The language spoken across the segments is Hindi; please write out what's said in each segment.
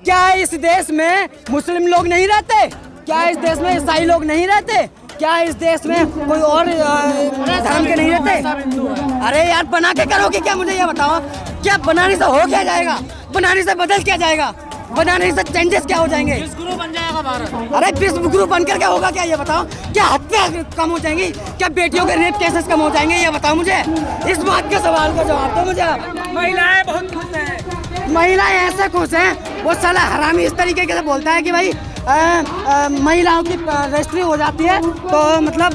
क्या इस देश में मुस्लिम लोग नहीं रहते? क्या इस देश में ईसाई लोग नहीं रहते? क्या इस देश में कोई और धर्म के नहीं रहते? अरे यार बना के करोगे क्या, मुझे ये बताओ। क्या बनाने से हो क्या जाएगा? बनाने से बदल क्या जाएगा? बनाने से चेंजेस क्या हो जाएंगे? विश्व गुरु बन जाएगा भारत। अरे विश्व गुरु बनकर क्या होगा, क्या ये बताओ। क्या हत्या कम हो जाएंगी? क्या बेटियों के रेप केसेस कम हो जाएंगे? ये बताओ मुझे। इस बात के सवाल का जवाब दो मुझे आप। महिलाएं बहुत खुश हैं। महिलाएं ऐसे खुश हैं, वो साला हरामी इस तरीके से बोलता है कि भाई महिलाओं की रजिस्ट्री हो जाती है तो मतलब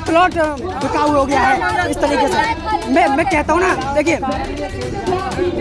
प्लॉट बिकाऊ हो गया है, इस तरीके से मैं कहता हूँ ना।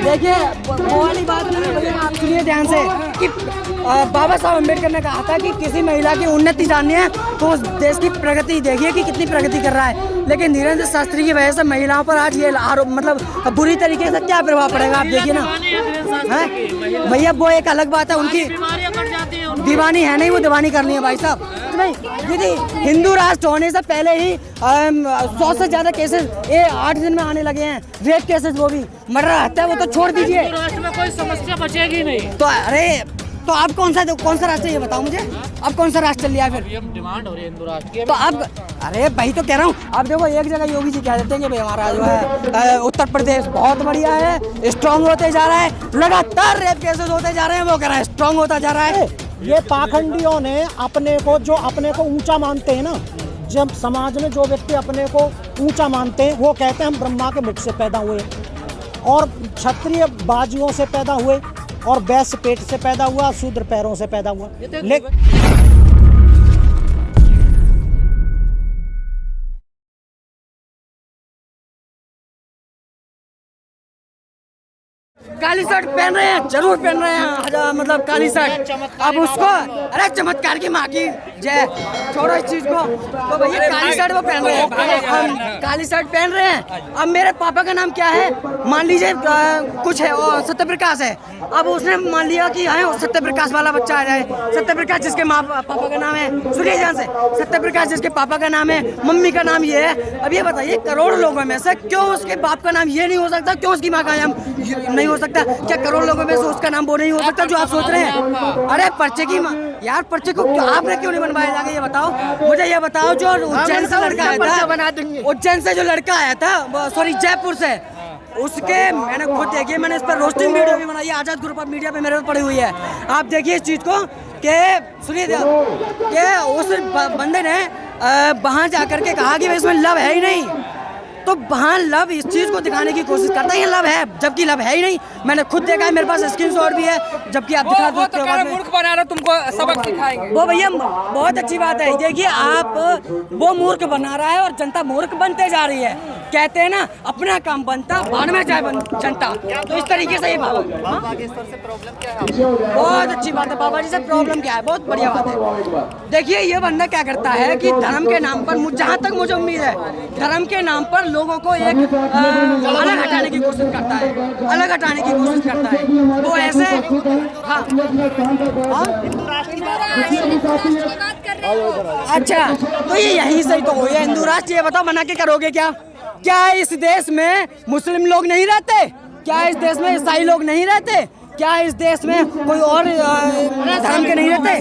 देखिए वो वाली बात नहीं है, आप सुनिए ध्यान से कि बाबा साहब अम्बेडकर ने कहा था कि किसी महिला की उन्नति जाननी है तो उस देश की प्रगति देखिए कि कितनी प्रगति कर रहा है। लेकिन धीरेन्द्र शास्त्री की वजह से महिलाओं पर आज ये आरोप मतलब बुरी तरीके से क्या प्रभाव पड़ेगा आप देखिए ना। भैया वो एक अलग बात है, उनकी दीवानी है नहीं, वो दीवानी करनी है भाई साहब। यदि हिंदू राष्ट्र होने से पहले ही 100 से ज्यादा केसेस 8 दिन में आने लगे हैं, रेप केसेस, वो भी मर्डर हत्या, वो तो छोड़ दीजिए। राष्ट्र में कोई समस्या बचेगी नहीं। तो अरे तो आप कौन सा राष्ट्र है ये बताओ मुझे। अब कौन सा राष्ट्र चल लिया फिर? डिमांड हो रही है हिंदू राष्ट्र की। तो अब अरे भाई तो कह रहा हूँ, अब देखो एक जगह योगी जी कह देते हैं कि भाई हमारा जो है उत्तर प्रदेश बहुत बढ़िया है, स्ट्रांग होते जा रहा है, लगातार रेप केसेस होते जा रहे हैं, वो कह रहा है स्ट्रांग होता जा रहा है। ये पाखंडियों ने अपने को ऊंचा मानते हैं ना, जब समाज में जो व्यक्ति अपने को ऊंचा मानते हैं वो कहते हैं हम ब्रह्मा के मुख से पैदा हुए और क्षत्रिय बाजुओं से पैदा हुए और वैश्य पेट से पैदा हुआ, शूद्र पैरों से पैदा हुआ। काली शर्ट पहन रहे हैं, जरूर पहन रहे हैं, मतलब काली शर्ट। अब उसको अरे चमत्कार की माँ की जय, छोड़ो इस चीज को। तो भैया काली शर्ट वो पहन रहे हैं, हम काली शर्ट पहन रहे हैं। अब मेरे पापा का नाम क्या है मान लीजिए, कुछ है और सत्य प्रकाश है। अब उसने मान लिया कि हाँ सत्य प्रकाश वाला बच्चा आ जाए, सत्य प्रकाश जिसके माँ पापा का नाम है, सुनिए ध्यान से, सत्य प्रकाश जिसके पापा का नाम है, मम्मी का नाम ये है। अब ये बताइए करोड़ लोगों में से क्यों उसके बाप का नाम ये नहीं हो सकता, क्यों उसकी माँ का नाम नहीं हो सकता? क्या करोड़ लोगों में से उसका नाम वो नहीं हो सकता जो आप सोच रहे हैं? अरे पर्चे की यार, पर्चे को आपने क्यों नहीं बनवाया जाके ये बताओ मुझे। ये बताओ जो उज्जैन से लड़का आया था, उज्जैन से जो लड़का आया था, सॉरी जयपुर से, उसके मैंने खुद देखिए, मैंने इस पर रोस्टिंग वीडियो भी बनाई है, आजाद ग्रुप ऑफ मीडिया पे मेरे पे पड़ी हुई है। आप देखिए इस चीज को कि सुनिए कि उस बंदे ने वहां जाकर के कहा कि इसमें लव है ही नहीं, तो वहाँ लव इस चीज को दिखाने की कोशिश करता है लव है, जबकि लव है ही नहीं। मैंने खुद देखा है, मेरे पास स्क्रीनशॉट भी है, जबकि आप दिखा वो तो मूर्ख बना रहे, तुमको सबक सिखाएंगे। वो भैया बहुत अच्छी बात है। देखिए आप, वो मूर्ख बना रहा है और जनता मूर्ख बनते जा रही है। कहते हैं ना अपना काम बनता बाद में जाए जनता, तो इस तरीके से ही बहुत अच्छी बात है। बाबा जी से प्रॉब्लम क्या है, बहुत बढ़िया बात है। देखिए ये बंदा क्या करता है कि धर्म के नाम पर, जहाँ तक मुझे उम्मीद है, धर्म के नाम पर लोगों को एक अलग हटाने की कोशिश करता है, अलग हटाने की कोशिश करता है। वो ऐसे अच्छा तो ये यही सही तो हो गया हिंदू राष्ट्र। ये बताओ बना के करोगे क्या? क्या इस देश में मुस्लिम लोग नहीं रहते? क्या इस देश में ईसाई लोग नहीं रहते? क्या इस देश में कोई और धर्म के नहीं रहते?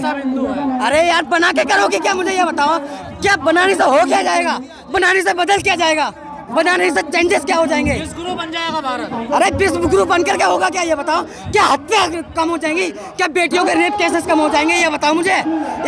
अरे यार बना के करोगे क्या, मुझे ये बताओ। क्या बनाने से हो क्या जाएगा? बनाने से बदल क्या जाएगा? बनाने से चेंजेस क्या हो जाएंगे? विश्व गुरु बन जाएगा भारत। अरे विश्व गुरु बनकर क्या होगा, क्या ये बताओ। क्या हत्या कम हो जाएंगी? क्या बेटियों के रेप केसेस कम हो जाएंगे? ये बताओ मुझे।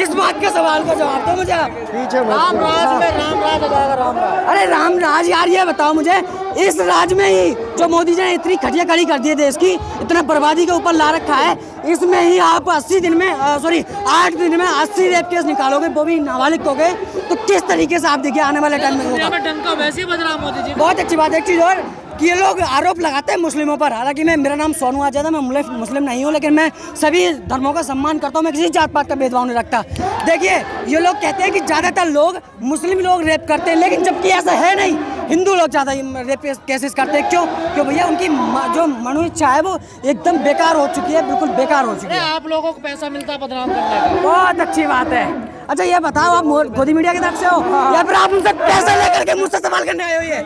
इस बात के सवाल का जवाब दो मुझे आप। राम राज में राम राज हो जाएगा, राम राज। अरे राम राज यार, ये बताओ मुझे, इस राज में ही जो मोदी जी ने इतनी खटिया खड़ी कर दी है देश की, इतना बर्बादी के ऊपर ला रखा है, इसमें ही आप 80 दिन में 8 दिन में 80 रेप केस निकालोगे, वो भी नाबालिग हो गए, तो किस तरीके से आप देखिए आने वाले टाइम में होगा। डंका वैसे ही बज रहा मोदी जी। बहुत अच्छी बात है। एक चीज और कि ये लोग आरोप लगाते हैं मुस्लिमों पर, हालांकि मेरा नाम सोनू आजाद है, मैं मुस्लिम नहीं हूँ, लेकिन मैं सभी धर्मों का सम्मान करता हूँ, मैं किसी जात पात का भेदभाव नहीं रखता। देखिए ये लोग कहते हैं कि ज़्यादातर लोग मुस्लिम लोग रेप करते हैं, लेकिन जबकि ऐसा है नहीं, हिंदू लोग ज़्यादा रेप केसेस करते हैं। क्यों भैया? उनकी जो मनु इच्छा है वो एकदम बेकार हो चुकी है, बिल्कुल बेकार हो चुकी है। आप लोगों को पैसा मिलता है बदनाम करने का। बहुत अच्छी बात है। अच्छा ये बताओ, आप गोदी मीडिया की तरफ से हो या फिर आप उनसे पैसे लेकर के मुझसे सवाल करने आए हो? ये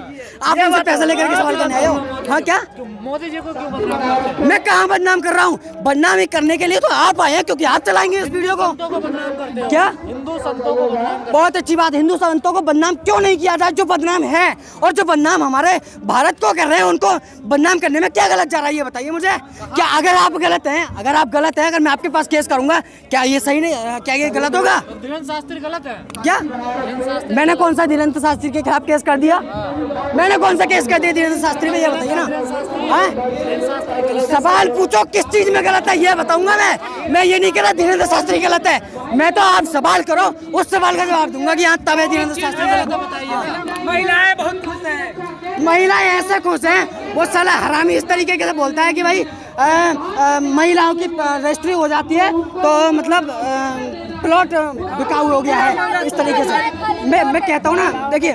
आप उनसे पैसे लेकर के सवाल करने आए हो? हाँ क्या मोदी जी को क्यों बदनाम करते हैं? मैं कहाँ बदनाम कर रहा हूँ? बदनामी करने के लिए तो आप आए हैं, क्योंकि आप चलाएंगे इस वीडियो को। संतों को बदनाम करते हो? क्या हिंदू संतों को बदनाम करते बहुत अच्छी बात, हिंदू संतों को बदनाम क्यों नहीं किया जाए? जो बदनाम है और जो बदनाम हमारे भारत को कर रहे हैं, उनको बदनाम करने में क्या गलत जा रहा है ये बताइए मुझे। क्या अगर आप गलत हैं, अगर मैं आपके पास केस करूंगा, क्या ये सही नहीं, क्या ये गलत होगा? हो? धीरेन्द्र शास्त्री गलत है? क्या मैंने कौन सा धीरेन्द्र शास्त्री के खिलाफ केस कर दिया? मैंने कौन सा केस कर दिया धीरेन्द्र शास्त्री में, ये बताइए ना। सवाल पूछो किस चीज में गलत है, ये बताऊंगा मैं ये नहीं कह रहा धीरेन्द्र शास्त्री गलत है। मैं तो आप सवाल करो, उस सवाल का जवाब दूंगा कि हाँ तब है धीरेन्द्र शास्त्री गलत। महिलाएं बहुत खुश हैं। महिलाएं ऐसे खुश हैं, वो साला हरामी इस तरीके से बोलता है कि भाई महिलाओं की रजिस्ट्री हो जाती है तो मतलब प्लॉट बिकाऊ हो गया है, इस तरीके से मैं कहता हूँ ना। देखिए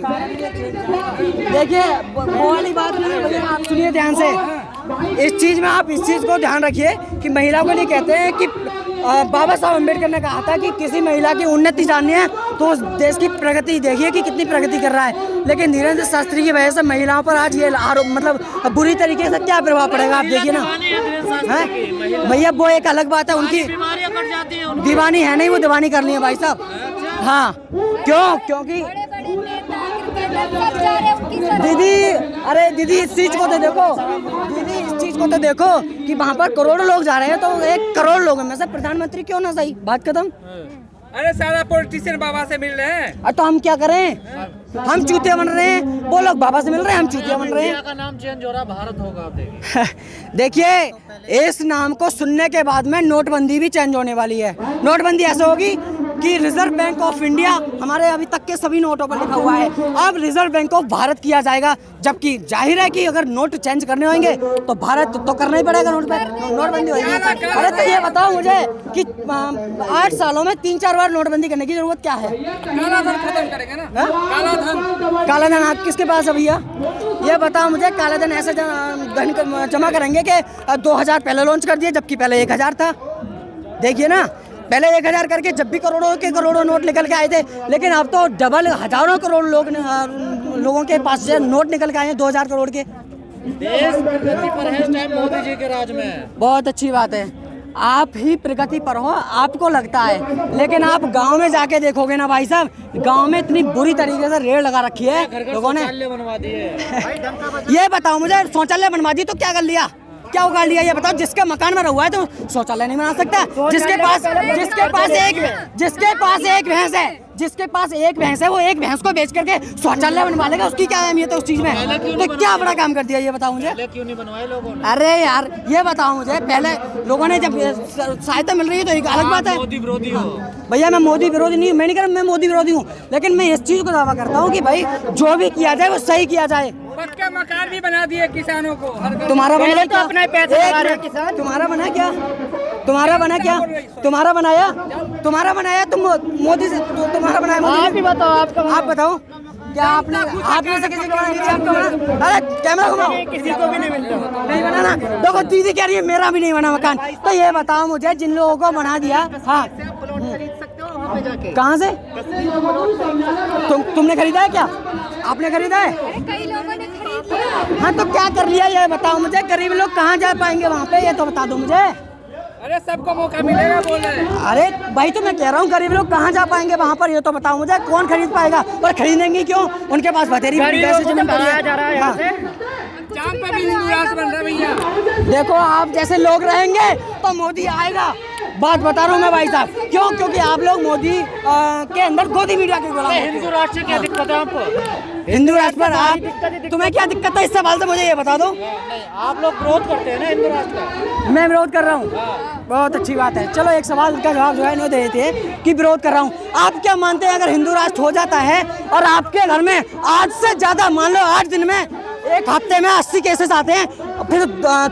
वो वाली बात नहीं है भैया, आप सुनिए ध्यान से। इस चीज़ में आप इस चीज़ को ध्यान रखिए कि महिलाओं को नहीं कहते हैं कि बाबा साहब अम्बेडकर ने कहा था कि किसी महिला की उन्नति जाननी है तो उस देश की प्रगति देखिए कि कितनी प्रगति कर रहा है। लेकिन धीरेन्द्र शास्त्री की वजह से महिलाओं पर आज ये आरोप मतलब बुरी तरीके से क्या प्रभाव पड़ेगा आप देखिए ना। हैं भैया वो एक अलग बात है, उनकी बीमारियां कट जाती हैं। दीवानी है नहीं, वो दीवानी कर ली है भाई साहब। हाँ क्योंकि दीदी, अरे दीदी इस चीज को तो देखो, दीदी इस चीज को तो देखो कि वहाँ पर करोड़ों लोग जा रहे हैं, तो 1 करोड़ लोगों में से प्रधानमंत्री क्यों ना सही, बात खत्म। अरे सारा पॉलिटिशियन बाबा से मिल रहे हैं। तो हम क्या करें? हम चूतिया बन रहे हैं, वो लोग बाबा से मिल रहे हैं, हम चूतिया बन रहे हैं। का नाम चेंज हो रहा, भारत होगा आप देखिए। देखिए इस नाम को सुनने के बाद में नोटबंदी भी चेंज होने वाली है। नोटबंदी ऐसे होगी कि रिजर्व बैंक ऑफ इंडिया, हमारे अभी तक के सभी नोटों पर लिखा हुआ है, अब रिजर्व बैंक ऑफ भारत किया जाएगा। जबकि जाहिर है कि अगर नोट चेंज करने होंगे तो भारत तो करना ही पड़ेगा, नोटबंदी होगी। अरे तो ये बताओ मुझे कि 8 सालों में 3-4 बार नोटबंदी करने की जरूरत क्या है? काला धन खत्म करेंगे ना। काला धन आप किसके पास है भैया? ये बताओ मुझे, काला धन ऐसे धन जमा करेंगे कि 2000 पहले लॉन्च कर दिए, जबकि पहले 1000 था। देखिए ना, पहले 1000 करके जब भी करोड़ों के करोड़ों नोट निकल के आए थे, लेकिन अब तो डबल हजारों करोड़ लोगों के पास से नोट निकल के आए हैं 2000 करोड़ के। देश प्रगति पर है इस टाइम मोदी जी के राज में। बहुत अच्छी बात है, आप ही प्रगति पर हो आपको लगता है, लेकिन आप गांव में जाके देखोगे ना भाई साहब, गांव में इतनी बुरी तरीके से रेड लगा रखी है लोगों ने। बनवा दिए। ये बताओ मुझे, शौचालय बनवा दी तो क्या कर लिया, क्या उगाड़ लिया? ये बताओ, जिसके मकान में रहुआ है तो शौचालय नहीं बना सकता। जिसके पास एक भैंस है, वो एक भैंस को बेच करके शौचालय बनवा लेगा, उसकी क्या अहमियत है उस चीज में? तो क्या बड़ा काम कर दिया ये बताओ मुझे। क्यों नहीं बनवाए लोगों ने? अरे यार ये बताओ मुझे, पहले लोगों ने जब सहायता मिल रही है तो एक अलग बात है। मोदी विरोधी हो भैया, मैं मोदी विरोधी नहीं, मैं नहीं कर रहा मैं मोदी विरोधी हूँ, लेकिन मैं इस चीज को दावा करता हूँ कि भाई जो भी किया जाए वो सही किया जाए। पक्का मकान भी बना दिए किसानों को। तुम्हारा बना तो अपने पैसे लगा रहे किसान। तुम्हारा बना क्या? तुम्हारा बनाया तुम मोदी से, तुम्हारा बनाया मोदी। आप ही बताओ, आप बताओ क्या आपने से किसी को बना? अरे कैमरा घुमाओ, किसी को भी नहीं मिलता। नहीं बना ना। देखो दीदी कह रही है मेरा भी नहीं बना मकान, तो ये बताओ मुझे, जिन लोगों को बना दिया, हाँ कहाँ से? तुमने खरीदा है क्या? आपने खरीदा है? कई लोगों ने खरीद लिया। हाँ तो क्या कर लिया ये बताओ मुझे, गरीब लोग कहाँ जा पाएंगे वहाँ पे, ये तो बता दो मुझे। अरे सबको मौका मिलेगा बोल रहे हैं। अरे भाई तो मैं कह रहा हूँ गरीब लोग कहाँ जा पाएंगे वहाँ पर, ये तो बताओ मुझे। कौन खरीद पाएगा? और खरीदेंगे क्यों? उनके पास बतेरी पैसे जमीन पड़ी है। चांद पे भी हिंदू राष्ट्र बन रहा है भैया। देखो आप जैसे लोग रहेंगे तो मोदी आएगा, बात बता रहा हूँ मैं भाई साहब। क्यों? क्योंकि आप लोग मोदी के अंदर गोदी मीडिया के गुलाम। हिंदू राष्ट्र से क्या दिक्कत है आपको? हिंदू राष्ट्र पर आप, तुम्हें क्या दिक्कत है इस सवाल से मुझे ये बता दो। आप लोग विरोध करते हैं ना हिंदू राष्ट्र का? मैं विरोध कर रहा हूँ, बहुत अच्छी बात है। चलो एक सवाल का जवाब जो है नहीं देते हैं कि विरोध कर रहा हूँ। आप क्या मानते हैं अगर हिंदू राष्ट्र हो जाता है और आपके घर में आज से ज्यादा, मान लो 8 दिन में, एक हफ्ते में 80 केसेस आते हैं, फिर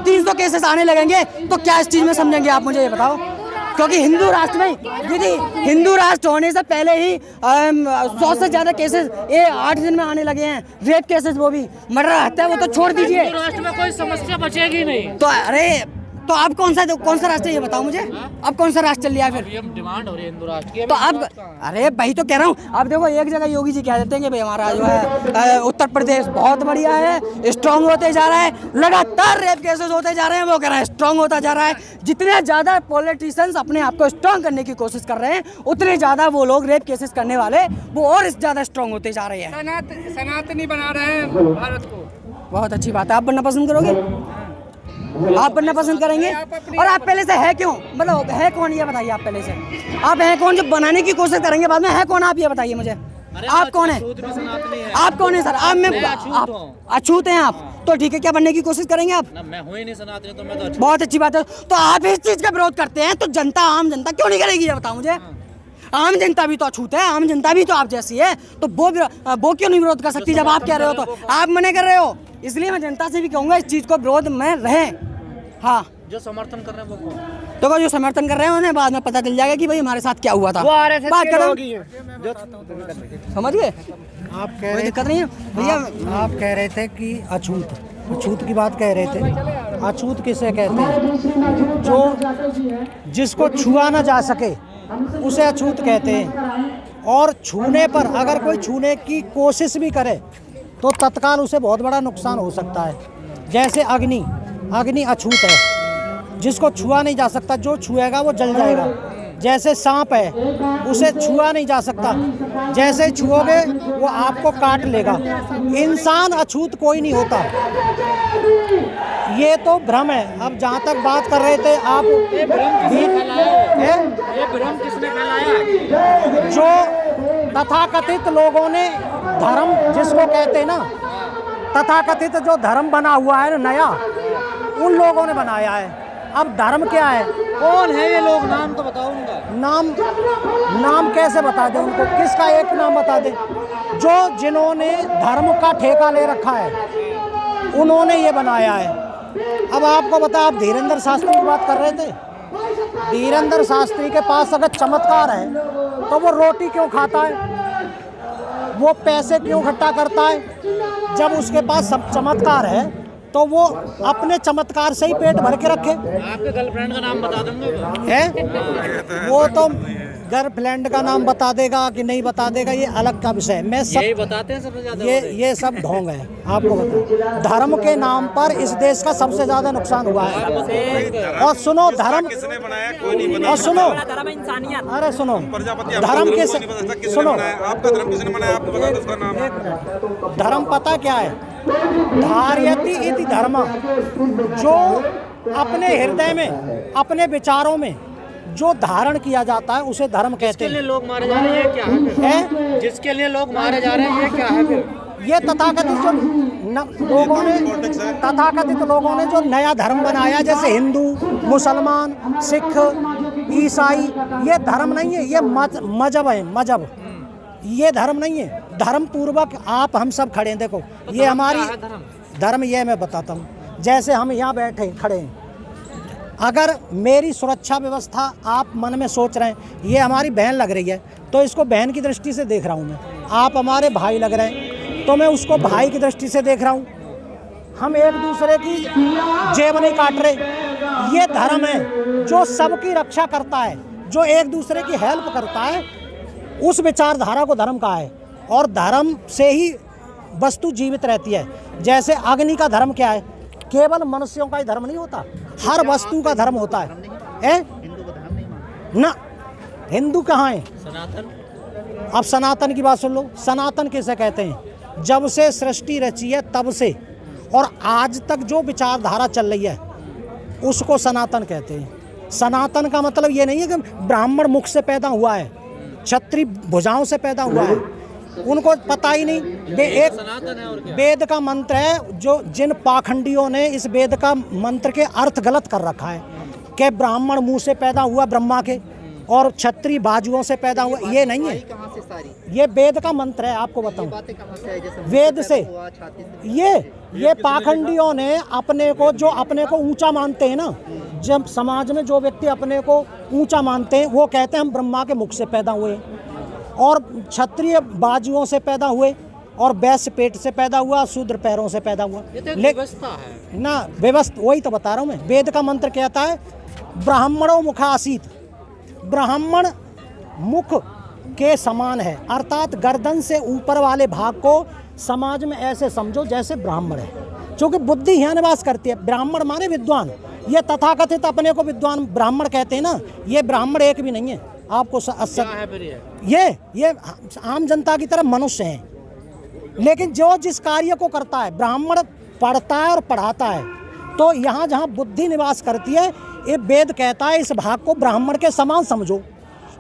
300 केसेस आने लगेंगे, तो क्या इस चीज में समझेंगे आप मुझे ये बताओ? क्योंकि हिंदू राष्ट्र में दीदी, हिंदू राष्ट्र होने से पहले ही 100 से ज्यादा केसेस ये 8 दिन में आने लगे हैं। रेप केसेस, वो भी मर्डर, हत्या, वो तो छोड़ दीजिए। हिंदू राष्ट्र में कोई समस्या बचेगी नहीं। तो अरे तो आप कौन सा राष्ट्र है ये बताओ मुझे। अब कौन सा राष्ट्र चल लिया फिर? ये डिमांड हो रही है हिंदू राष्ट्र की। तो अब अरे भाई तो कह रहा हूँ, अब देखो एक जगह योगी जी कह देते हैं कि भाई हमारा जो है उत्तर प्रदेश बहुत बढ़िया है, स्ट्रांग होते जा रहा है, लगातार रेप केसेस होते जा रहे हैं, वो कह रहा है स्ट्रांग होता जा रहा है। जितने ज़्यादा पॉलिटिशियंस अपने आप को स्ट्रांग करने की कोशिश कर रहे हैं, उतने ज़्यादा वो लोग रेप केसेस करने वाले वो और ज़्यादा स्ट्रांग होते जा रहे हैं। सनातनी बना रहे हैं भारत को। बहुत अच्छी बात है। आप बनना पसंद करोगे? आप बनना पसंद करेंगे? और आप पहले से है क्यों, मतलब है कौन ये बताइए। आप पहले से आप हैं कौन जो बनाने की कोशिश करेंगे बाद में, है कौन आप ये बताइए मुझे। आप कौन है? आप कौन है सर? आप अछूत हैं आप, तो ठीक है, क्या बनने की कोशिश करेंगे आप? मैं हूँ ही नहीं सनातनी, तो मैं तो अछूत। बहुत अच्छी बात है। तो आप इस चीज का विरोध करते हैं तो जनता, आम जनता क्यों नहीं करेगी ये बताओ मुझे। आम जनता भी तो अछूत है, आम जनता भी तो आप जैसी है, तो वो क्यों नहीं विरोध कर सकती? जब आप कह रहे हो तो आप मना कर रहे हो, इसलिए मैं जनता से भी कहूँगा इस चीज़ को विरोध में रहे। हाँ, जो समर्थन कर रहे हैं वो कौन? तो जो समर्थन कर रहे हैं उन्हें बाद में पता चल जाएगा कि भाई हमारे साथ क्या हुआ था। बात करो, समझ गए? आप कह रहे दिक्कत नहीं है भैया। आप कह रहे थे कि अछूत की बात कह रहे थे। अछूत किसे कहते हैं? जो जिसको छुआ ना जा सके उसे अछूत कहते हैं। और छूने पर अगर कोई छूने की कोशिश भी करे तो तत्काल उसे बहुत बड़ा नुकसान हो सकता है। जैसे अग्नि अछूत है, जिसको छुआ नहीं जा सकता, जो छुएगा वो जल जाएगा। जैसे सांप है, उसे छुआ नहीं जा सकता, जैसे छुओगे वो आपको काट लेगा। इंसान अछूत कोई नहीं होता, ये तो भ्रम है। अब जहाँ तक बात कर रहे थे आप, ये भ्रम किसने फैलाया? जो तथाकथित लोगों ने धर्म जिसको कहते हैं ना, तथाकथित जो धर्म बना हुआ है ना नया, उन लोगों ने बनाया है। अब धर्म क्या है? कौन है ये लोग? नाम तो बताओ उनका। नाम कैसे बता दें उनको? किसका एक नाम बता दें? जो जिन्होंने धर्म का ठेका ले रखा है उन्होंने ये बनाया है। अब आपको बता, आप धीरेन्द्र शास्त्री की बात कर रहे थे। धीरेन्द्र शास्त्री के पास अगर चमत्कार है तो वो रोटी क्यों खाता है? वो पैसे क्यों इकट्ठा करता है? जब उसके पास सब चमत्कार है तो वो अपने चमत्कार से ही पेट भर के रखे। आपके गर्लफ्रेंड का नाम बता दूंगा है? वो तो गर्लफ्रेंड का नाम बता देगा कि नहीं बता देगा, ये अलग का विषय है। मैं सब यही बताते हैं सबसे ज्यादा। ये सब ढोंग है। आपको बता, धर्म के नाम पर इस देश का सबसे ज्यादा नुकसान हुआ है। और सुनो, धर्म किसने बनाया? कोई नहीं बनाया। और सुनो, अरे सुनो, धर्म के सुनो, आपका धर्म किसने बनाया? आपको बता दो उसका नाम। धर्म पता क्या है? धारयति इति धर्म। जो अपने हृदय में, अपने विचारों में जो धारण किया जाता है उसे धर्म कहते हैं। जिसके लिए लोग मारे जा रहे हैं ये क्या है? जिसके लिए लोग मारे जा रहे हैं ये क्या है फिर? ये तथाकथित जो तथाकथित लोगों ने जो नया धर्म बनाया, जैसे हिंदू, मुसलमान, सिख, ईसाई, ये धर्म नहीं है, ये मजहब है। मजहब ये धर्म नहीं है। धर्म पूर्वक आप हम सब खड़े हैं। देखो ये हमारी धर्म, ये मैं बताता हूँ। जैसे हम यहाँ बैठे खड़े हैं, अगर मेरी सुरक्षा व्यवस्था आप मन में सोच रहे हैं ये हमारी बहन लग रही है, तो इसको बहन की दृष्टि से देख रहा हूँ मैं। आप हमारे भाई लग रहे हैं तो मैं उसको भाई की दृष्टि से देख रहा हूँ। हम एक दूसरे की जेब नहीं काट रहे। ये धर्म है जो सबकी रक्षा करता है, जो एक दूसरे की हेल्प करता है, उस विचारधारा को धर्म कहा है। और धर्म से ही वस्तु जीवित रहती है। जैसे अग्नि का धर्म क्या है? केवल मनुष्यों का ही धर्म नहीं होता, हर वस्तु का धर्म होता है। ना, हिंदू कहाँ है? सनातन। अब सनातन की बात सुन लो। सनातन किसे कहते हैं? जब से सृष्टि रची है तब से और आज तक जो विचारधारा चल रही है उसको सनातन कहते हैं। सनातन का मतलब ये नहीं है कि ब्राह्मण मुख से पैदा हुआ है, क्षत्रिय भुजाओं से पैदा हुआ है। उनको पता ही नहीं। एक वेद का मंत्र है जो जिन पाखंडियों ने इस वेद का मंत्र के अर्थ गलत कर रखा है कि ब्राह्मण मुंह से पैदा हुआ ब्रह्मा के और क्षत्रिय बाजुओं से पैदा हुआ। ये नहीं है, ये वेद का मंत्र है। आपको बताऊं, वेद से ये पाखंडियों ने अपने को ऊंचा मानते हैं ना, जब समाज में जो व्यक्ति अपने को ऊंचा मानते हैं वो कहते हैं हम ब्रह्मा के मुख से पैदा हुए और क्षत्रिय बाजुओं से पैदा हुए और वैश्य पेट से पैदा हुआ, शूद्र पैरों से पैदा हुआ। ये तो एक व्यवस्था है ना, व्यवस्था वही तो बता रहा हूँ मैं। वेद का मंत्र कहता है ब्राह्मणों मुखासीत, ब्राह्मण मुख के समान है, अर्थात गर्दन से ऊपर वाले भाग को समाज में ऐसे समझो जैसे ब्राह्मण है, क्योंकि बुद्धि यहाँ निवास करती है। ब्राह्मण माने विद्वान, ये तथाकथित अपने को विद्वान ब्राह्मण कहते हैं ना, ये ब्राह्मण एक भी नहीं है। आपको क्या है फिर ये आम जनता की तरह मनुष्य हैं, लेकिन जो जिस कार्य को करता है, ब्राह्मण पढ़ता है और पढ़ाता है, तो यहाँ जहाँ बुद्धि निवास करती है, ये वेद कहता है इस भाग को ब्राह्मण के समान समझो।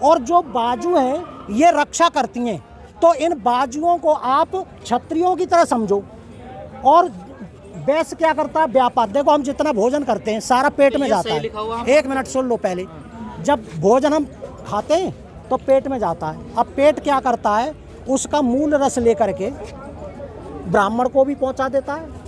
और जो बाजू हैं ये रक्षा करती हैं, तो इन बाजुओं को आप क्षत्रियों की तरह समझो। और वैश्य क्या करता है? व्यापार। देखो हम जितना भोजन करते हैं सारा पेट में जाता है। एक मिनट सुन लो पहले। जब भोजन हम खाते हैं तो पेट में जाता है। अब पेट क्या करता है? उसका मूल रस लेकर के ब्राह्मण को भी पहुंचा देता है,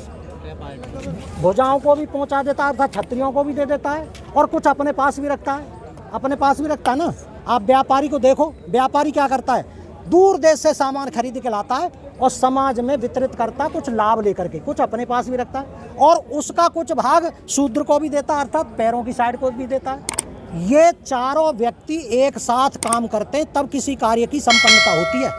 भुजाओं को भी पहुंचा देता है, अर्थात क्षत्रियों को भी दे देता है, और कुछ अपने पास भी रखता है। अपने पास भी रखता है ना। आप व्यापारी को देखो, व्यापारी क्या करता है? दूर देश से सामान खरीद के लाता है और समाज में वितरित करता है, कुछ लाभ लेकर के, कुछ अपने पास भी रखता है, और उसका कुछ भाग शूद्र को भी देता है, अर्थात पैरों की साइड को भी देता है। ये चारों व्यक्ति एक साथ काम करते हैं, तब किसी कार्य की संपन्नता होती है।